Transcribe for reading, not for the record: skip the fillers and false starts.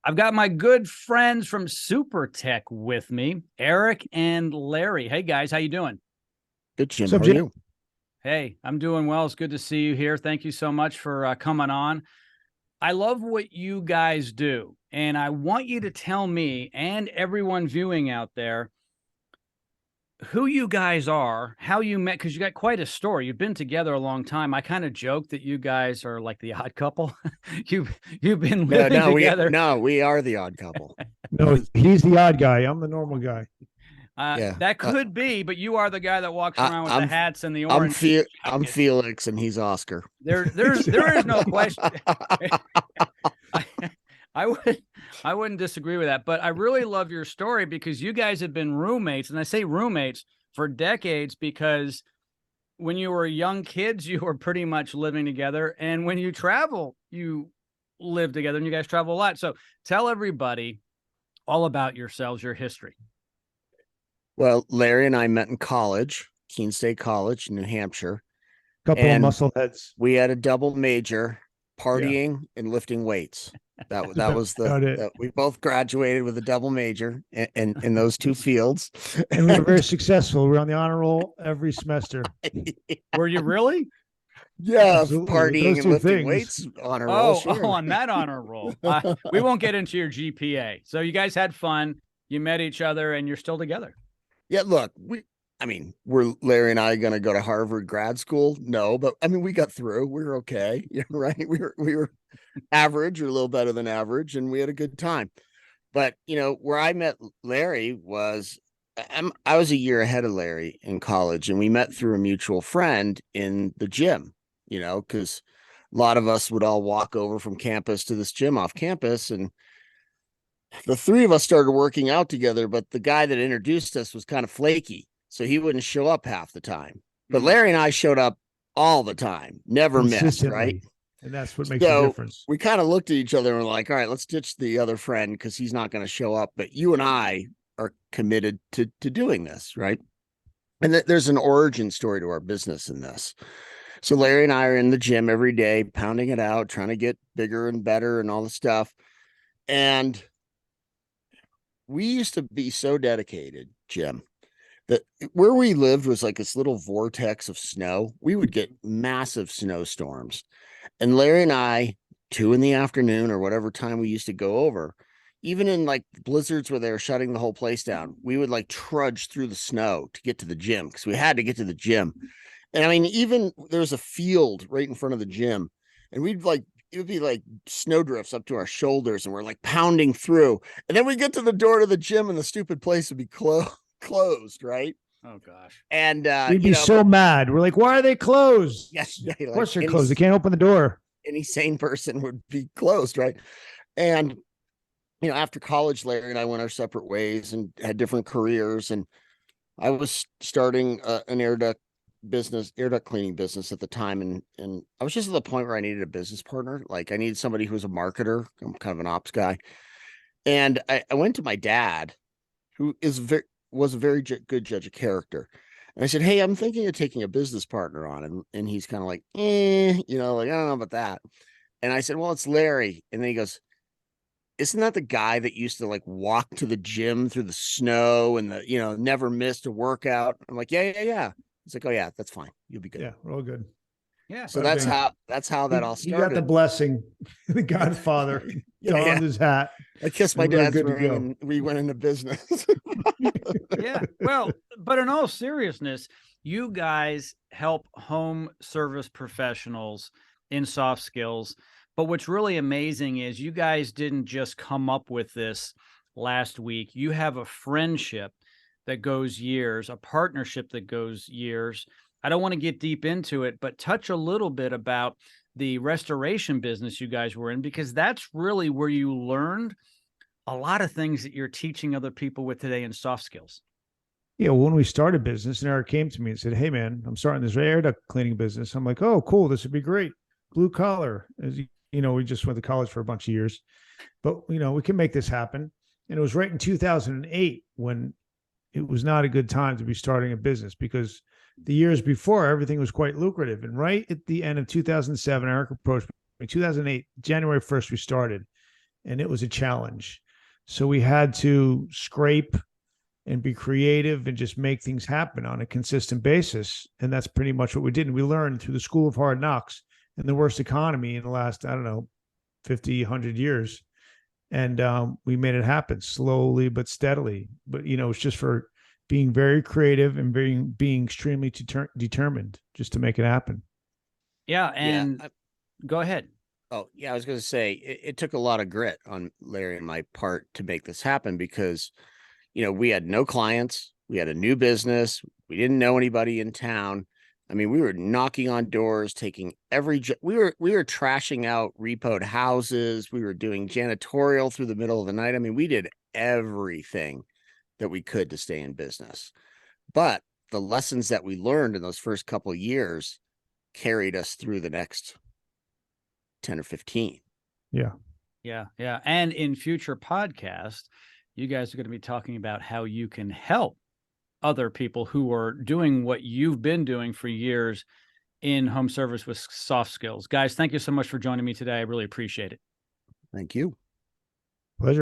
I've got my good friends from Super Tech with me, Eric and Larry. Hey guys, how you doing? Good, Jim. What's up, How are Jim? you? Hey, I'm doing well. It's good to see you here. Thank you so much for coming on. I love what you guys do, and I want you to tell me and everyone viewing out there who you guys are, how you met, because you got quite a story. You've been together a long time. I kind of joke that you guys are like the odd couple. You've been No, living no, we together. no, we are the odd couple. No, he's the odd guy. I'm the normal guy. Yeah, That could be, but you are the guy that walks I, around with the I'm hats and the I'm orange I'm jackets. Felix, and he's Oscar. There is no question. I would I wouldn't disagree with that, but I really love your story because you guys have been roommates, and I say roommates for decades because when you were young kids, you were pretty much living together, and when you travel, you live together, and you guys travel a lot. So tell everybody all about yourselves, your history. Well, Larry and I met in college, Keene State College in New Hampshire, Couple of and muscle heads. we had a double major, Yeah, partying and lifting weights. That that's that was about it. that we both graduated with a double major in those two fields. And we were very successful. We were on the honor roll every semester. Were you really? Yeah, Absolutely. With partying those and two lifting things. weights on a roll, Oh, sure. on that honor roll. We won't get into your GPA. So you guys had fun. You met each other, and you're still together. Yeah, look, were Larry and I going to go to Harvard grad school? No, but I mean, we got through. We were okay. Yeah, right. We were average or a little better than average, and we had a good time. But where I met Larry was I was a year ahead of Larry in college, and we met through a mutual friend in the gym. Because a lot of us would all walk over from campus to this gym off campus, and the three of us started working out together, but the guy that introduced us was kind of flaky. So he wouldn't show up half the time. But Larry and I showed up all the time, never missed, right? Consistently. And that's what makes the So difference. we kind of looked at each other and were like, all right, let's ditch the other friend because he's not going to show up. But you and I are committed to doing this, right? And there's an origin story to our business in this. So Larry and I are in the gym every day, pounding it out, trying to get bigger and better and all the stuff. And we used to be so dedicated, Jim, that where we lived was like this little vortex of snow. We would get massive snowstorms. And Larry and I, 2 in the afternoon or whatever time we used to go over, even in like blizzards where they were shutting the whole place down, we would like trudge through the snow to get to the gym because we had to get to the gym. And I mean, even there was a field right in front of the gym, and it would be like snowdrifts up to our shoulders, and we're like pounding through. And then we get to the door to the gym, and the stupid place would be closed, right? Oh gosh. And We'd be so mad. We're like, why are they closed? yes, Of course they're closed. They can't open the door. any sane person would be closed, right? And after college, Larry and I went our separate ways and had different careers. And I was starting an air duct cleaning business at the time. And I was just at the point where I needed a business partner. Like I needed somebody who was a marketer. I'm kind of an ops guy. And I went to my dad, who was a very good judge of character. And I said, hey, I'm thinking of taking a business partner on. And he's kind of like, like, I don't know about that. And I said, well, it's Larry. And then he goes, isn't that the guy that used to like walk to the gym through the snow and never missed a workout? I'm like, yeah. He's like, oh yeah, that's fine. You'll be good. Yeah, we're all good. Yeah. So that's how that all He got the started. blessing. The Godfather donned his hat. I kissed my and we're dad's good to ring go. and we went into business. Yeah. Well, but in all seriousness, you guys help home service professionals in soft skills. But what's really amazing is you guys didn't just come up with this last week. You have a friendship that goes years, a partnership that goes years. I don't want to get deep into it, but touch a little bit about the restoration business you guys were in, because that's really where you learned a lot of things that you're teaching other people with today in soft skills. Yeah, when we started business, and Eric came to me and said, hey, man, I'm starting this air duct cleaning business. I'm like, oh, cool. This would be great. Blue collar. As we just went to college for a bunch of years, but, we can make this happen. And it was right in 2008 when it was not a good time to be starting a business because the years before, everything was quite lucrative. And right at the end of 2007, Eric approached me. 2008, January 1st, we started. and it was a challenge. So we had to scrape and be creative and just make things happen on a consistent basis. And that's pretty much what we did. And we learned through the school of hard knocks in the worst economy in the last, I don't know, 50, 100 years. And we made it happen slowly but steadily. But, it's just for being very creative and being extremely determined just to make it happen. Yeah. And go ahead. Oh, yeah, I was going to say it took a lot of grit on Larry and my part to make this happen because, we had no clients. We had a new business. We didn't know anybody in town. I mean, we were knocking on doors, taking we were trashing out repoed houses. We were doing janitorial through the middle of the night. I mean, we did everything that we could to stay in business. But the lessons that we learned in those first couple of years carried us through the next 10 or 15. Yeah. Yeah. Yeah. And in future podcasts, you guys are going to be talking about how you can help other people who are doing what you've been doing for years in home service with soft skills. Guys, thank you so much for joining me today. I really appreciate it. Thank you.